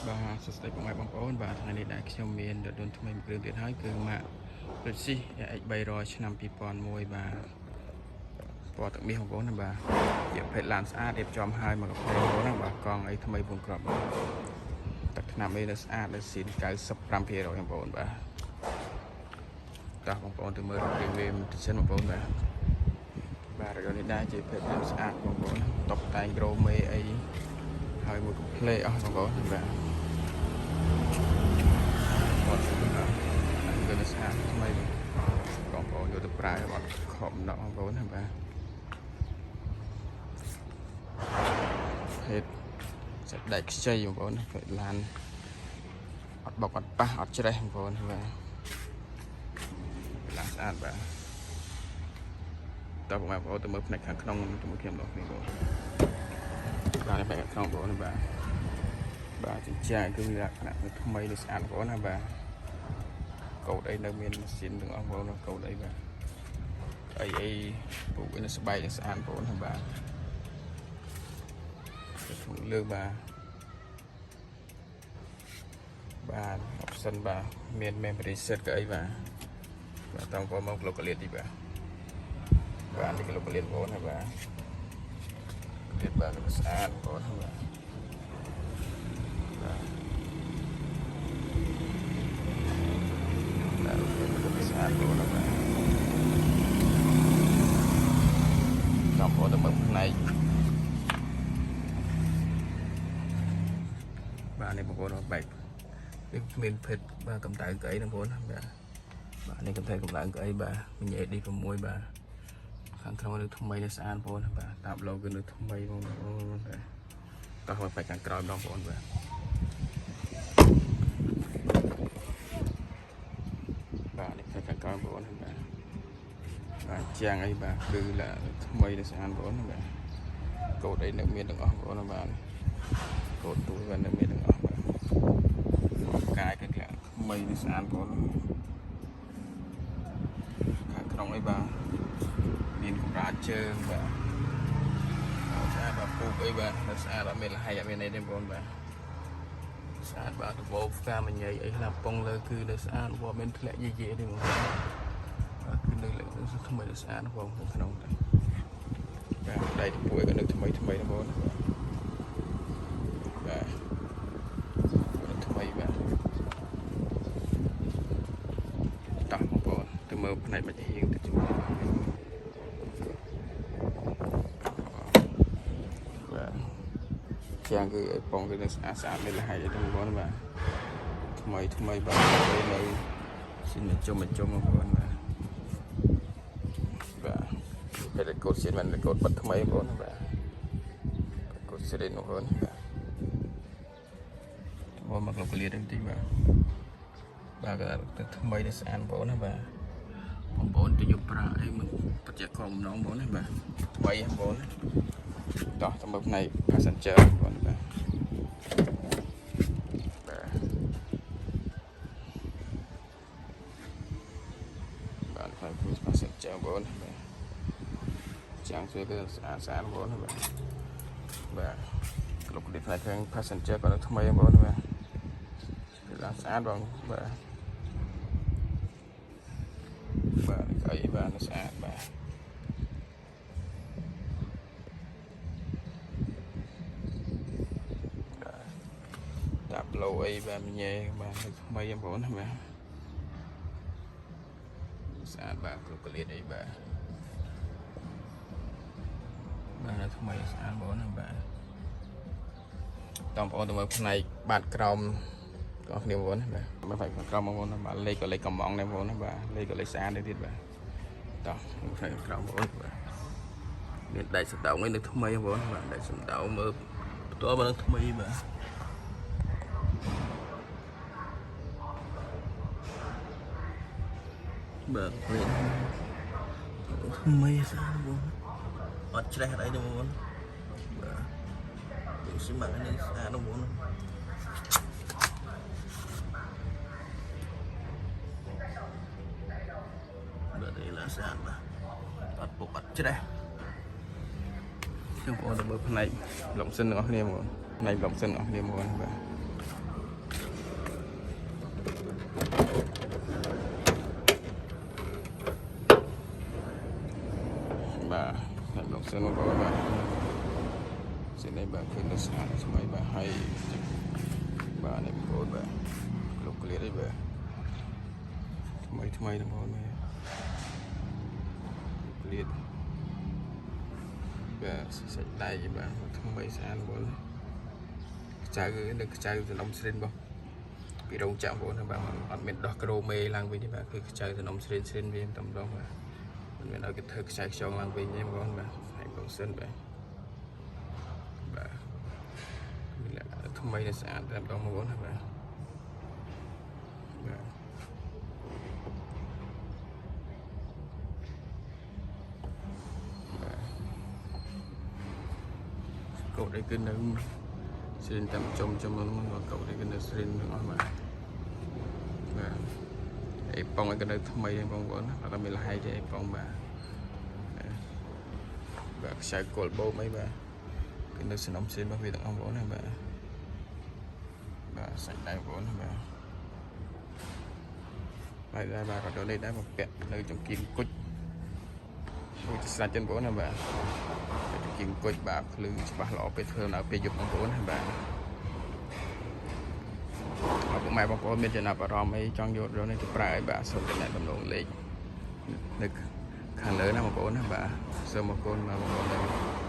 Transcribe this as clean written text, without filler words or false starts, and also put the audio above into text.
បាទសួស្តីបងប្អូនបាទថ្ងៃនេះដែរខ្ញុំមានរថយន្តថ្មីមួយគ្រឿងទៀតហើយគឺម៉ាក Lexus RX 300ឆ្នាំ2001បាទពណ៌ទឹកមាសបងប្អូនណាបាទជាផ្លេតឡានស្អាតរៀបចំហើយមកកាហ្វេបងប្អូនណាបាទកង់អីថ្មីពងក្របទឹកថ្នាំអីនៅស្អាតនៅស៊ីន 95% បងប្អូនបាទតោះបងប្អូនទៅមើលរីវីវទៅសិនបងប្អូនបាទរថយន្តនេះដែរជាផ្លេតឡានស្អាតបងប្អូនតុបតែងក្រមេអីហើយមួយកំភ្លេអស់បងប្អូនបាទគឺស្អាតថ្មីបងប្អូនយកទៅប្រើអត់ខំដកបងប្អូនណាបាទហេតុសេចក្តីខ្ចីបងប្អូនគឺឡានអត់បុកអត់ប៉ះអត់ច្រេះបងប្អូនបាទឡានស្អាតបាទតើបងប្អូនទៅមើលផ្នែកខាងក្នុងជាមួយខ្ញុំបងប្អូនបាទផ្នែកខាងក្នុងបងប្អូនបាទចិញ្ចាគឺលក្ខណៈថ្មីនេះស្អាតបងប្អូនណាបាទកូដអីនៅមានម៉ាស៊ីនទាំងអស់បងប្អូនកូដអីបាទអីពូកនេះស្បែកស្អាតបងប្អូនបាទក្នុងលើបាទអបសិនបាទមាន memory set ក៏អីបាទតើបងប្អូនមកលោកកលៀតទីបាទនេះលោកកលៀតបងប្អូនបាទកលៀតបាទស្អាតបងប្អូនបាទស្អាតបងប្អូនបាទតាមបងប្អូនទៅមើលផ្នែកបាទនេះបងប្អូនបែកនេះគ្មានភេទបាទកម្ដៅកៅអីបងប្អូនបាទនេះកម្ដៅកៅអីបាទមីញ៉េ D6 បាទខាងក្នុងនៅថ្មីនេះស្អាតបងប្អូនបាទតាប់ logo នៅថ្មីបងប្អូនបាទតោះមកបែកខាងក្រោយបងប្អូនបាទនេះខាងក្រោយបងប្អូនបាទជាងអីបាទគឺថ្មីនេះស្អាតបងប្អូនបាទកូដអីនៅមានទាំងអស់បងប្អូនបាទកូដទូវានៅមានទាំងអស់បាទកាយគឺថ្មីនេះស្អាតបងប្អូនខាងក្នុងអីបាទមានកម្រាលជើងបាទស្អាតបាទពូកអីបាទស្អាតអត់មានលហើយអត់មានអីទេបងប្អូនបាទស្អាតបាទដបផ្កាមញ៉ៃអីណាប៉ុងលើគឺនៅស្អាតបងមានធ្លាក់យេទេបងប្អូនបាទគឺនៅលើថ្មីស្អាតបងក្នុងបាទដៃពួយក៏នៅថ្មីបងប្អូនបាទថ្មីបាទតោះបងប្អូនទៅមើលផ្នែកបាច់ហៀងទៅជួយបាទជាងគឺឲ្យប៉ុងគឺនៅស្អាតមានលហើយទេបងប្អូនបាទថ្មីបាទនៅស៊ីនជុំបងប្អូនបាទពេលកូដស៊ីនមិនកូដបាត់ថ្មីបងប្អូនបាទកូដស៊ីនបងប្អូនបាទមកលោកកលៀតបន្តិចបាទក៏ថ្មីនេះស្អាតបងប្អូនណាបាទបងប្អូនទៅយកប្រាក់អីមិនបច្ចេកគំនងបងប្អូនណាបាទថ្មីបងប្អូនតោះទៅមើលផ្នែក passenger បងប្អូនបាទផ្នែក passenger បងប្អូនបាទចាំងជួយគឺស្អាតបងប្អូនបាទលោកកលៀតផ្នែកខាង passenger ក៏នៅថ្មីបងប្អូនបាទគឺស្អាតបងបាទអីបាទស្អាតបាទតាប់ឡូអីបាទញ៉េបាទថ្មីបងប្អូនបាទស្អាតបាទគ្រប់កលៀតអីបាទថ្មីស្អាតបងប្អូនបាទបងប្អូនទៅមើលផ្នែកបាតក្រោមក៏គ្នាបងប្អូនបាទមើលផ្នែកក្រោមបងប្អូនបាទលេខក៏លេខកំងដែរបងប្អូនបាទលេខក៏លេខស្អាតដែរទៀតបាទតោះផ្នែកក្រោមបងប្អូនបាទមានដែកសំដៅឯនៅថ្មីបងប្អូនបាទដែកសំដៅមើលផ្ទាល់មកនឹងថ្មីបាទបាទវិញថ្មីស្អាតបងអត់ច្រេះអីទេបងប្អូនបាទដូចស្មាក់នេះស្អាតបងប្អូនបាទនេះឡាស្អាតបាទអត់ពុកអត់ច្រេះខ្ញុំបងប្អូនទៅមើលផ្នែកឡុងសិនរបស់គ្នាបងប្អូនផ្នែកឡុងសិនរបស់គ្នាបងប្អូនបាទ សិនបងប្អូនបាទសិននេះបាទគឺនៅស្អាតស្មៃបាទហើយបាទនេះបងប្អូនបាទលោកក្លៀតអីបាទថ្មីបងប្អូនមើលក្លៀតបាទសាច់ដៃបាទថ្មីស្អាតបងប្អូនខ្ចៅនៅខ្ចៅសំណុំស្រិនបងពីរោងចក្របងប្អូនបាទអត់មានដោះក្រូមេឡើងវិញទេបាទគឺខ្ចៅសំណុំស្រិនវាតែម្ដងបាទមិនមានឲ្យគេធ្វើខ្ចៅខ្ចងឡើងវិញទេបងប្អូនបាទហើយបងសិនបាទមានលក្ខណៈថ្មីនិងស្អាតតែម្ដងបងប្អូនបាទបាទកោតអីគឺនៅស្រិនតាមចំនោះមកកោតអីគឺនៅស្រិនទាំងអស់បាទបាទអីប៉ងអីក៏នៅថ្មីដែរបងប្អូនអត់មានលហើយទេអីប៉ងបាទបាទខ្ចៅគល់បូមអីបាទគឺនៅសំណុំស្រិនរបស់វាទាំងអស់បងប្អូនណាបាទសាច់ដៃបងប្អូនណាបាទហើយដែរបាទក៏ដូចនេះដែរមកពាក់នៅចង្គៀងគុជមួយស្រាច់ចឹងបងប្អូនណាបាទចង្គៀងគុជបាទភ្លឺច្បាស់ល្អពេលធ្វើនៅពេលយប់បងប្អូនណាបាទអពុកម៉ែបងប្អូនមានចំណាប់អារម្មណ៍អីចង់យកនេះទៅប្រើឲ្យបាទសូមតំណែងដំណងលេខនៅខាងលើណាបងប្អូនណាបាទសូមអរគុណបាទបងប្អូន